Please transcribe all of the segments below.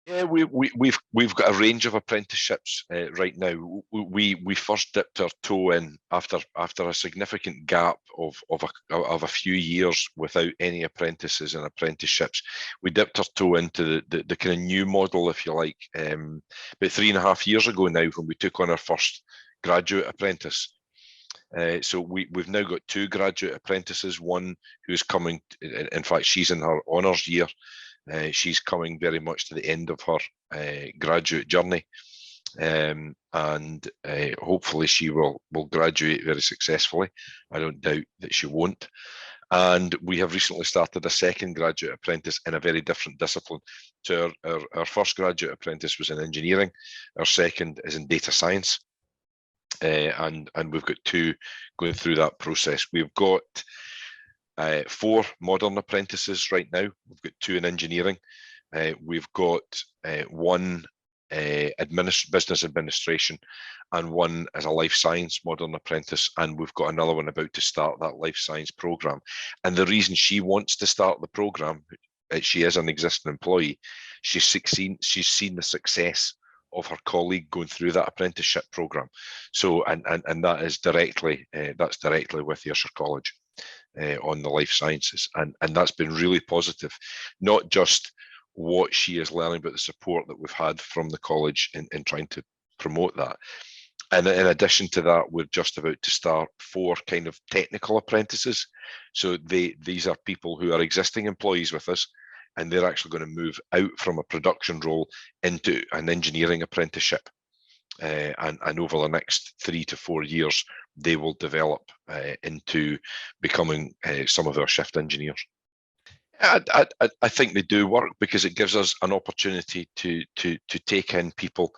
Yeah, we've got a range of apprenticeships right now. We first dipped our toe in after a significant gap of a few years without any apprentices and apprenticeships. We dipped our toe into the kind of new model, if you like, about 3.5 years ago now, when we took on our first graduate apprentice. So we've now got two graduate apprentices, one who's coming, in fact, she's in her honours year. She's coming very much to the end of her graduate journey, and hopefully she will graduate very successfully. I don't doubt that she won't. And we have recently started a second graduate apprentice in a very different discipline. So our first graduate apprentice was in engineering, our second is in data science. And we've got two going through that process. We've got 4 modern apprentices right now. We've got 2 in engineering. We've got 1 business administration, and 1 as a life science modern apprentice, and we've got another one about to start that life science program. And the reason she wants to start the program, she is an existing employee, she's seen the success of her colleague going through that apprenticeship program. So and that is directly that's directly with Ayrshire College on the life sciences, and that's been really positive. Not just what she is learning, but the support that we've had from the college in trying to promote that. And in addition to that, we're just about to start 4 kind of technical apprentices. So these are people who are existing employees with us, and they're actually going to move out from a production role into an engineering apprenticeship. And over the next 3 to 4 years, they will develop into becoming some of our shift engineers. I think they do work because it gives us an opportunity to take in people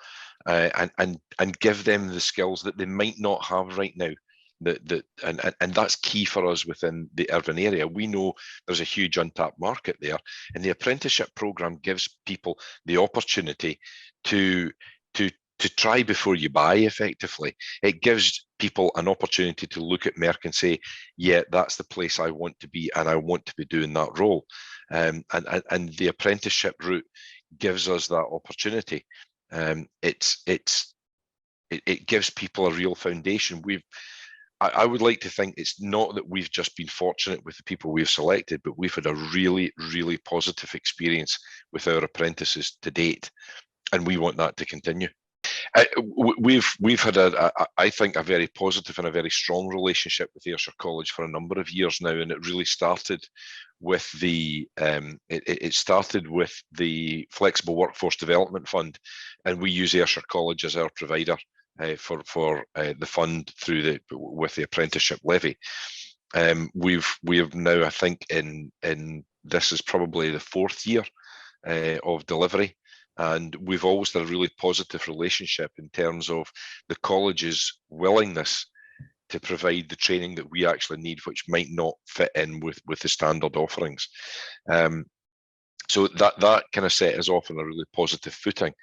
and give them the skills that they might not have right now. And that's key for us within the urban area. We know there's a huge untapped market there, and the apprenticeship program gives people the opportunity to try before you buy. Effectively, it gives people an opportunity to look at Merck and say, yeah, that's the place I want to be, and I want to be doing that role. And the apprenticeship route gives us that opportunity. It gives people a real foundation. I would like to think it's not that we've just been fortunate with the people we've selected, but we've had a really, really positive experience with our apprentices to date, and we want that to continue. We've had I think a very positive and a very strong relationship with Ayrshire College for a number of years now, and it really started with it started with the Flexible Workforce Development Fund, and we use Ayrshire College as our provider for the fund with the apprenticeship levy. We have now, I think, in this is probably the 4th year of delivery. And we've always had a really positive relationship in terms of the college's willingness to provide the training that we actually need, which might not fit in with the standard offerings. So that kind of set us off on a really positive footing.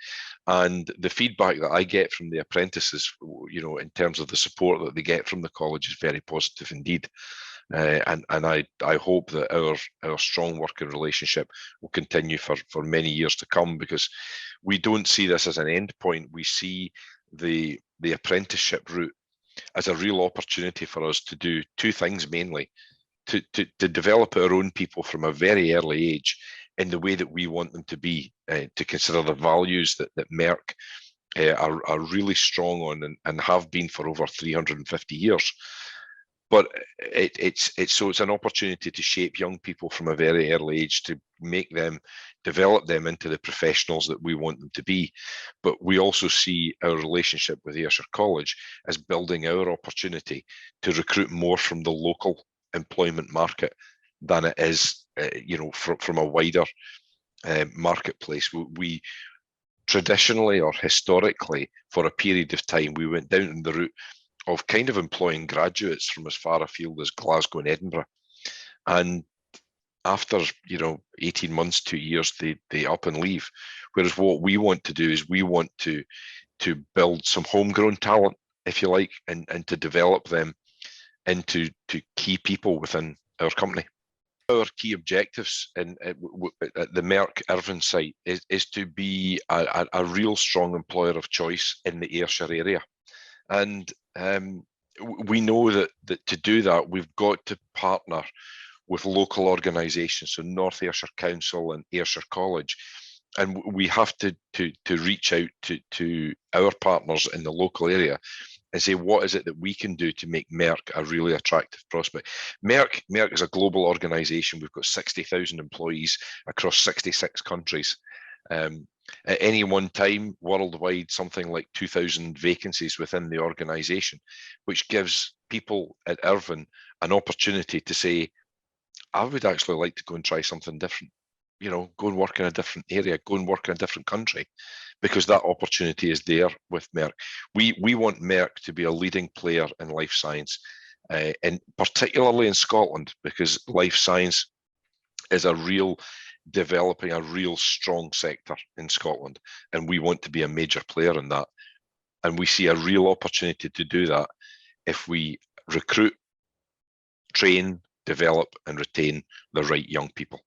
And the feedback that I get from the apprentices, in terms of the support that they get from the college, is very positive indeed. And I hope that our strong working relationship will continue for many years to come, because we don't see this as an end point. We see the apprenticeship route as a real opportunity for us to do 2 things mainly: to develop our own people from a very early age in the way that we want them to be, to consider the values that Merck are really strong on and have been for over 350 years. But it's an opportunity to shape young people from a very early age, to develop them into the professionals that we want them to be. But we also see our relationship with Ayrshire College as building our opportunity to recruit more from the local employment market than it is, from a wider marketplace. We traditionally, or historically, for a period of time, we went down the route of kind of employing graduates from as far afield as Glasgow and Edinburgh. And after, 18 months, 2 years, they up and leave. Whereas what we want to do is we want to build some homegrown talent, if you like, and to develop them into key people within our company. our key objectives at the Merck Irvine site is to be a real strong employer of choice in the Ayrshire area. And we know that to do that, we've got to partner with local organisations, so North Ayrshire Council and Ayrshire College. And we have to reach out to our partners in the local area and say, what is it that we can do to make Merck a really attractive prospect? Merck is a global organisation. We've got 60,000 employees across 66 countries. At any one time, worldwide, something like 2,000 vacancies within the organisation, which gives people at Irvine an opportunity to say, I would actually like to go and try something different. You know, go and work in a different area, go and work in a different country, because that opportunity is there with Merck. We want Merck to be a leading player in life science, and particularly in Scotland, because life science is developing a real strong sector in Scotland, and we want to be a major player in that. And we see a real opportunity to do that if we recruit, train, develop, and retain the right young people.